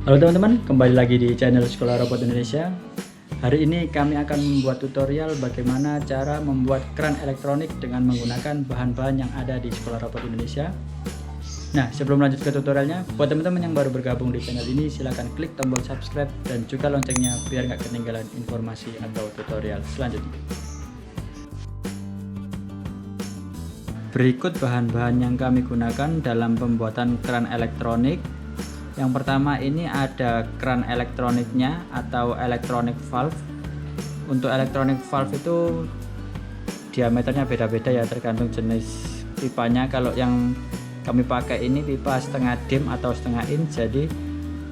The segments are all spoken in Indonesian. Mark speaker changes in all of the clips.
Speaker 1: Halo teman-teman, kembali lagi di channel Sekolah Robot Indonesia. Hari ini kami akan membuat tutorial bagaimana cara membuat keran elektronik dengan menggunakan bahan-bahan yang ada di Sekolah Robot Indonesia. Nah, sebelum lanjut ke tutorialnya, buat teman-teman yang baru bergabung di channel ini, silahkan klik tombol subscribe dan juga loncengnya biar nggak ketinggalan informasi atau tutorial selanjutnya. Berikut bahan-bahan yang kami gunakan dalam pembuatan keran elektronik. Yang pertama ini ada keran elektroniknya atau electronic valve. Untuk electronic valve itu diameternya beda-beda ya, tergantung jenis pipanya. Kalau yang kami pakai ini pipa setengah dim atau setengah inch, jadi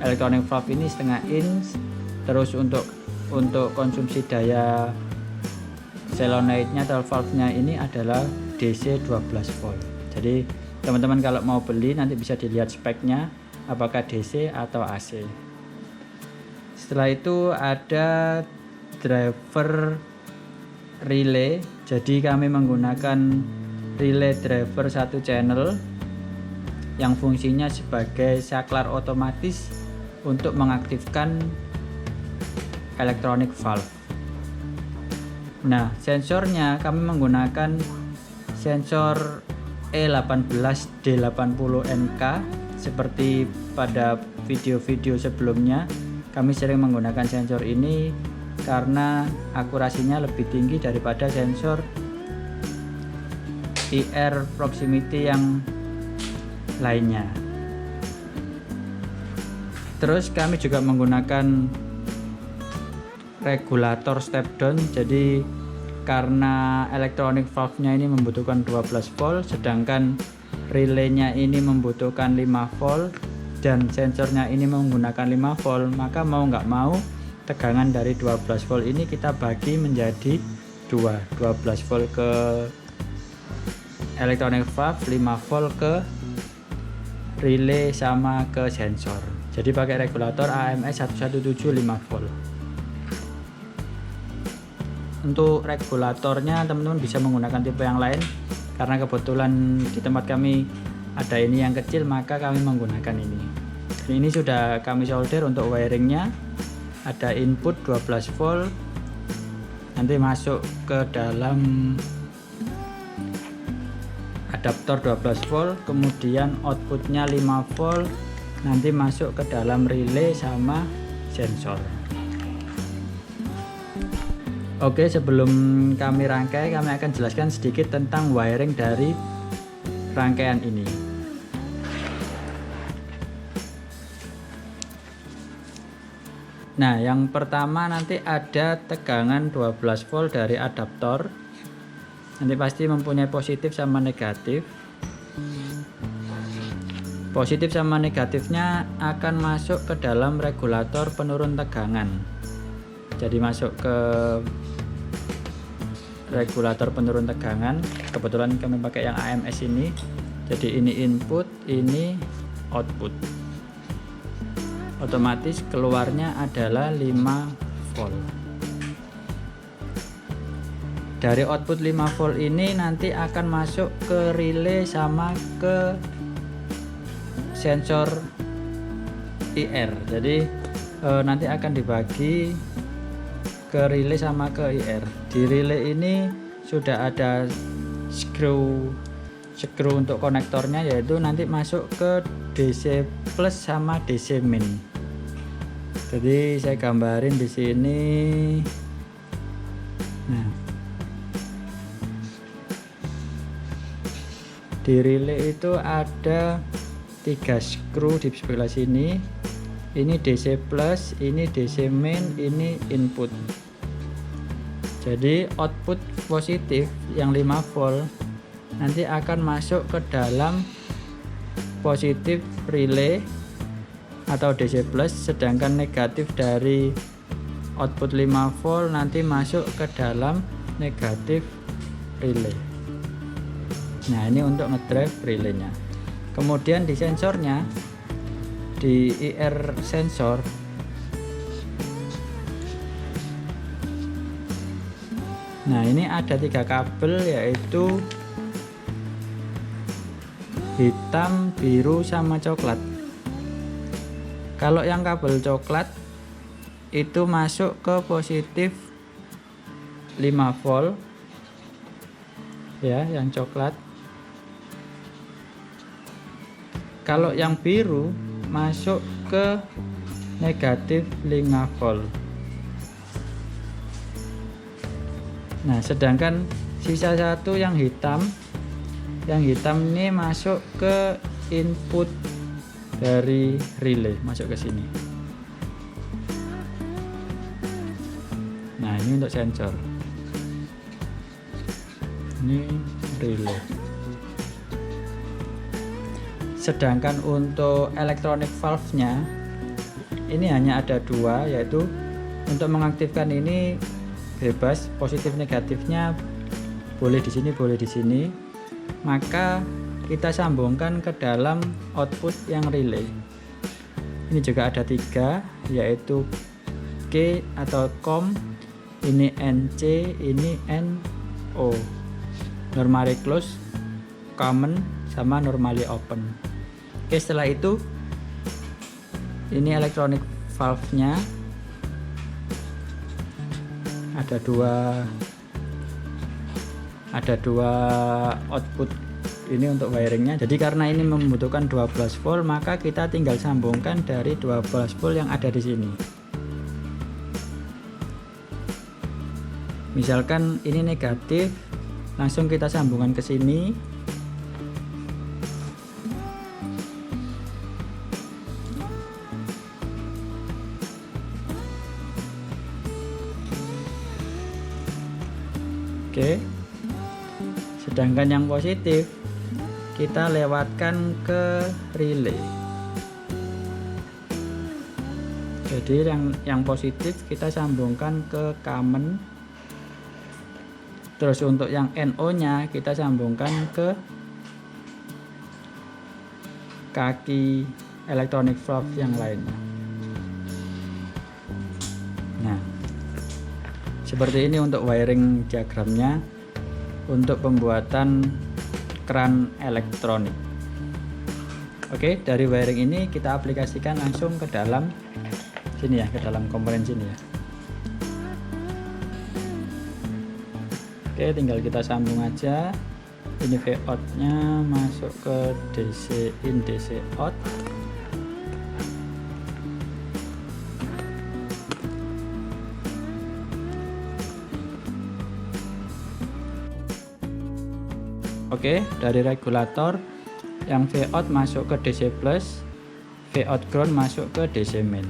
Speaker 1: electronic valve ini setengah inch. Terus untuk konsumsi daya solenoidnya atau valve-nya ini adalah DC 12 volt. Jadi teman-teman kalau mau beli nanti bisa dilihat speknya, apakah DC atau AC. Setelah itu ada driver relay. Jadi kami menggunakan relay driver 1 channel yang fungsinya sebagai saklar otomatis untuk mengaktifkan electronic valve. Nah, sensornya kami menggunakan sensor E18D80NK. Seperti pada video-video sebelumnya, kami sering menggunakan sensor ini karena akurasinya lebih tinggi daripada sensor IR proximity yang lainnya. Terus kami juga menggunakan regulator step down. Jadi karena electronic valve-nya ini membutuhkan 12 volt, sedangkan relaynya ini membutuhkan 5 volt dan sensornya ini menggunakan 5 volt, maka mau nggak mau tegangan dari 12 volt ini kita bagi menjadi 12 volt ke electronic valve, 5 volt ke relay sama ke sensor. Jadi pakai regulator AMS 1175 volt. Untuk regulatornya teman-teman bisa menggunakan tipe yang lain, karena kebetulan di tempat kami ada ini yang kecil, maka kami menggunakan ini. Ini sudah kami solder. Untuk wiringnya ada input 12 volt, nanti masuk ke dalam adaptor 12 volt, kemudian outputnya 5 volt, nanti masuk ke dalam relay sama sensor. Oke, sebelum kami rangkai, kami akan jelaskan sedikit tentang wiring dari rangkaian ini. Nah, yang pertama nanti ada tegangan 12 volt dari adaptor. Nanti pasti mempunyai positif sama negatif. Positif sama negatifnya akan masuk ke dalam regulator penurun tegangan. Jadi masuk ke regulator penurun tegangan. Kebetulan kami pakai yang AMS ini. Jadi ini input, ini output. Otomatis keluarnya adalah 5 volt. Dari output 5 volt ini nanti akan masuk ke relay sama ke sensor IR. Jadi nanti akan dibagi ke relay sama ke IR. Di relay ini sudah ada screw untuk konektornya, yaitu nanti masuk ke DC plus sama DC min. Jadi saya gambarin di sini. Nah, di relay itu ada 3 screw di sebelah sini. Ini DC plus, ini DC min, ini input. Jadi output positif yang 5 volt nanti akan masuk ke dalam positif relay atau DC plus, sedangkan negatif dari output 5 volt nanti masuk ke dalam negatif relay. Nah, ini untuk ngedrive relaynya. Kemudian di sensornya, di IR sensor, nah ini ada 3 kabel, yaitu hitam, biru, sama coklat. Kalau yang kabel coklat itu masuk ke positif 5 volt ya, yang coklat. Kalau yang biru masuk ke negatif 5 volt. Nah, sedangkan sisa satu yang hitam ini masuk ke input dari relay, masuk ke sini. Nah, ini untuk sensor, ini relay. Sedangkan untuk electronic valve-nya ini hanya ada dua, yaitu untuk mengaktifkan ini bebas, positif negatifnya boleh di sini, boleh di sini. Maka kita sambungkan ke dalam output yang relay. Ini juga ada 3, yaitu K atau COM, ini NC, ini NO. Normally close, common, sama normally open. Oke, setelah itu ini electronic valve-nya ada dua output ini untuk wiringnya. Jadi karena ini membutuhkan 12 volt, maka kita tinggal sambungkan dari 12 volt yang ada di sini. Misalkan ini negatif, langsung kita sambungkan ke sini. Oke. Sedangkan yang positif kita lewatkan ke relay. Jadi yang positif kita sambungkan ke common. Terus untuk yang NO nya kita sambungkan ke kaki electronic valve yang lainnya. Nah, seperti ini untuk wiring diagramnya untuk pembuatan keran elektronik. Oke, dari wiring ini kita aplikasikan langsung ke dalam sini ya, ke dalam komponen sini ya. Oke, tinggal kita sambung aja. Ini V out nya masuk ke DC in, DC out. Oke, dari regulator yang V out masuk ke DC plus, V out ground masuk ke DC main.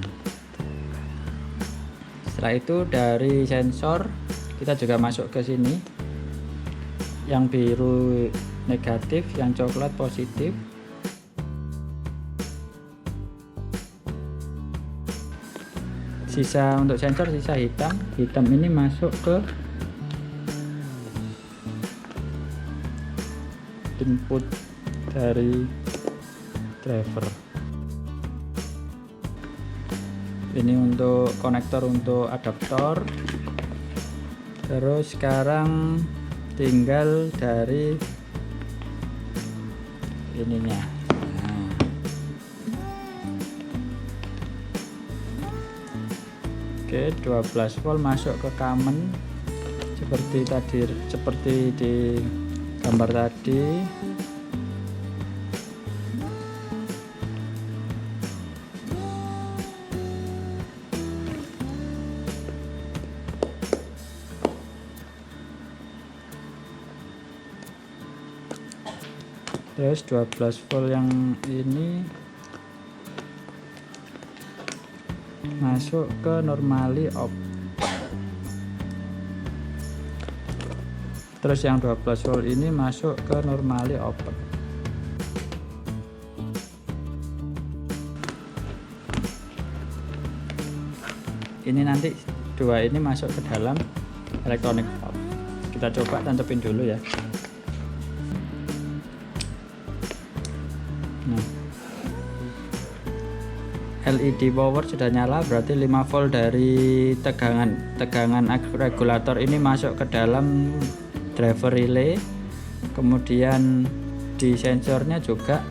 Speaker 1: Setelah itu dari sensor kita juga masuk ke sini. Yang biru negatif, yang coklat positif. Sisa untuk sensor sisa hitam. Hitam ini masuk ke input dari driver. Ini untuk konektor untuk adaptor. Terus sekarang tinggal dari ininya. Nah. Oke, 12 volt masuk ke common seperti tadi, seperti di gambar tadi. Terus 12 volt yang ini masuk ke normally off. Terus yang 12 volt ini masuk ke normally open. Ini nanti dua ini masuk ke dalam electronic valve. Kita coba tancapin dulu ya. Nah, LED power sudah nyala, berarti 5 volt dari tegangan regulator ini masuk ke dalam driver relay. Kemudian di sensornya juga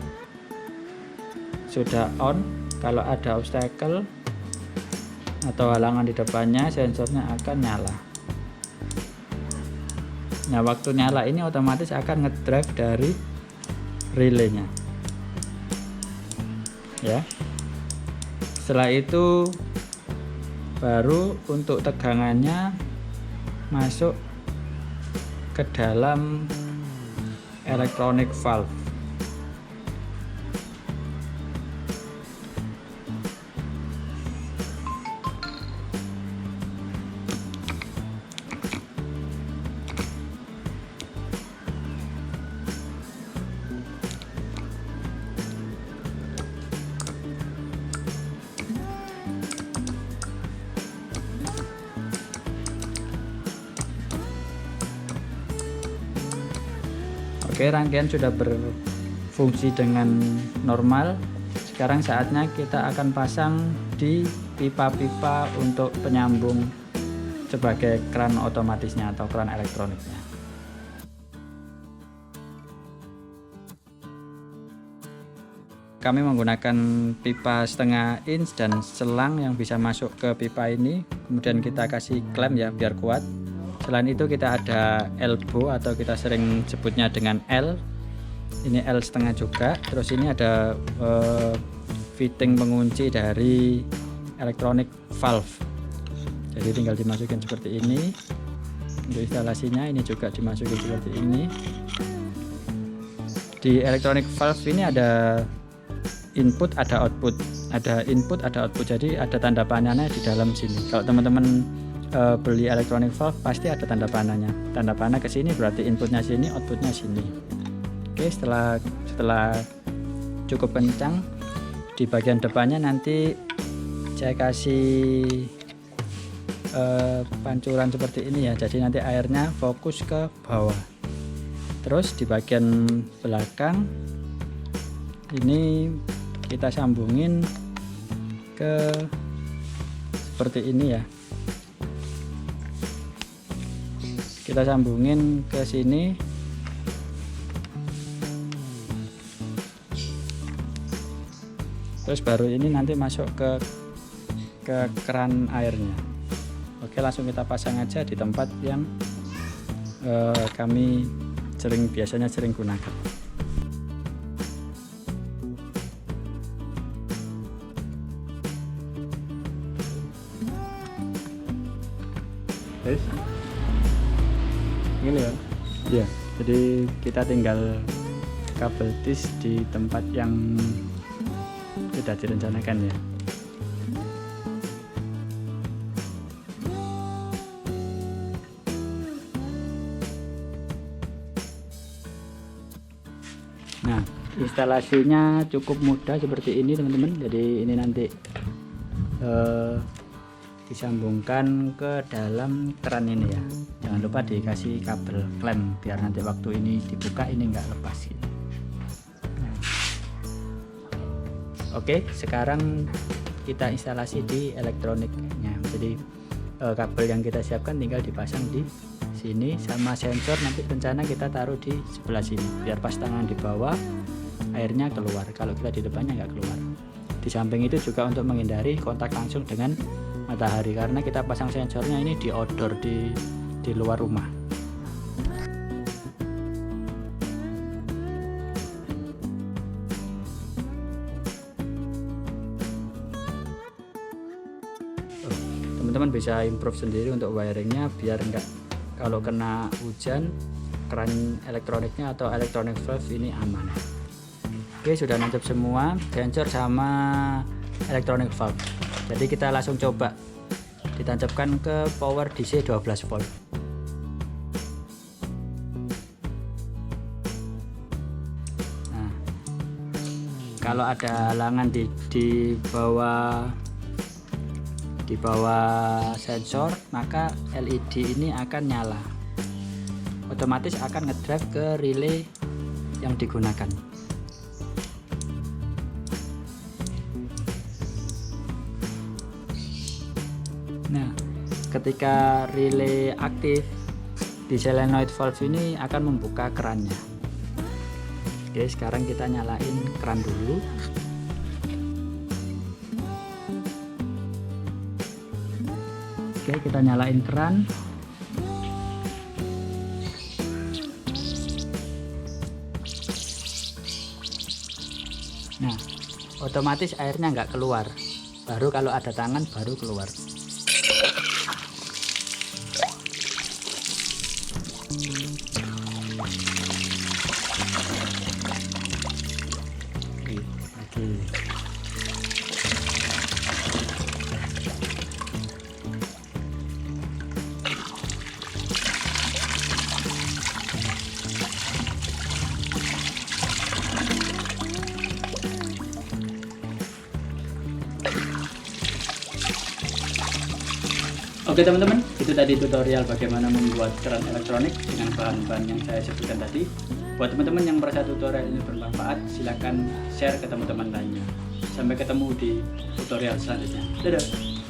Speaker 1: sudah on, Kalau ada obstacle atau halangan di depannya, sensornya akan nyala. Nah, waktu nyala ini otomatis akan ngedrive dari relaynya ya. Setelah itu baru untuk tegangannya masuk ke dalam electronic valve. Oke, rangkaian sudah berfungsi dengan normal. Sekarang saatnya kita akan pasang di pipa-pipa untuk penyambung sebagai keran otomatisnya atau keran elektroniknya. Kami menggunakan pipa setengah inch dan selang yang bisa masuk ke pipa ini. Kemudian kita kasih klem ya biar kuat. Selain itu kita ada elbow atau kita sering sebutnya dengan L. Ini L setengah juga. Terus ini ada fitting pengunci dari electronic valve. Jadi tinggal dimasukin seperti ini. Untuk instalasinya ini juga dimasukin seperti ini. Di electronic valve ini ada input, ada output. Ada input, ada output. Jadi ada tanda panahnya di dalam sini. Kalau teman-teman beli electronic valve pasti ada tanda panahnya. Tanda panah ke sini berarti inputnya sini, outputnya sini. Oke, setelah cukup kencang, di bagian depannya nanti saya kasih pancuran seperti ini ya. Jadi nanti airnya fokus ke bawah. Terus di bagian belakang ini kita sambungin ke seperti ini ya. Kita sambungin ke sini. Terus baru ini nanti masuk ke keran airnya. Oke, langsung kita pasang aja di tempat yang kami biasanya sering gunakan.
Speaker 2: Ini ya.
Speaker 1: Ya, jadi kita tinggal kabel tis di tempat yang sudah direncanakan ya. Nah, instalasinya cukup mudah seperti ini teman-teman. Jadi ini nanti disambungkan ke dalam keran ini ya. Jangan lupa dikasih kabel klem biar nanti waktu ini dibuka ini enggak lepas gitu. Oke, sekarang kita instalasi di elektroniknya. Jadi kabel yang kita siapkan tinggal dipasang di sini sama sensor. Nanti rencana kita taruh di sebelah sini biar pas tangan di bawah airnya keluar. Kalau kita di depannya nggak keluar. Di samping itu juga untuk menghindari kontak langsung dengan matahari karena kita pasang sensornya ini di outdoor di luar rumah. Teman-teman bisa improve sendiri untuk wiringnya biar enggak kalau kena hujan keran elektroniknya atau electronic valve ini aman. Oke, sudah nancap semua sensor sama electronic valve. Jadi kita langsung coba ditancapkan ke power DC 12 volt. Nah, kalau ada halangan di bawah sensor, maka LED ini akan nyala. Otomatis akan ngedrive ke relay yang digunakan. Nah, ketika relay aktif di solenoid valve ini akan membuka kerannya. Oke, sekarang kita nyalain keran dulu. Oke, kita nyalain keran. Nah, otomatis airnya nggak keluar. Baru kalau ada tangan baru keluar. Oke. Oke teman-teman, itu tadi tutorial bagaimana membuat keran elektronik dengan bahan-bahan yang saya sebutkan tadi. Buat teman-teman yang merasa tutorial ini bermanfaat, silahkan share ke teman-teman lainnya. Sampai ketemu di tutorial selanjutnya. Dadah!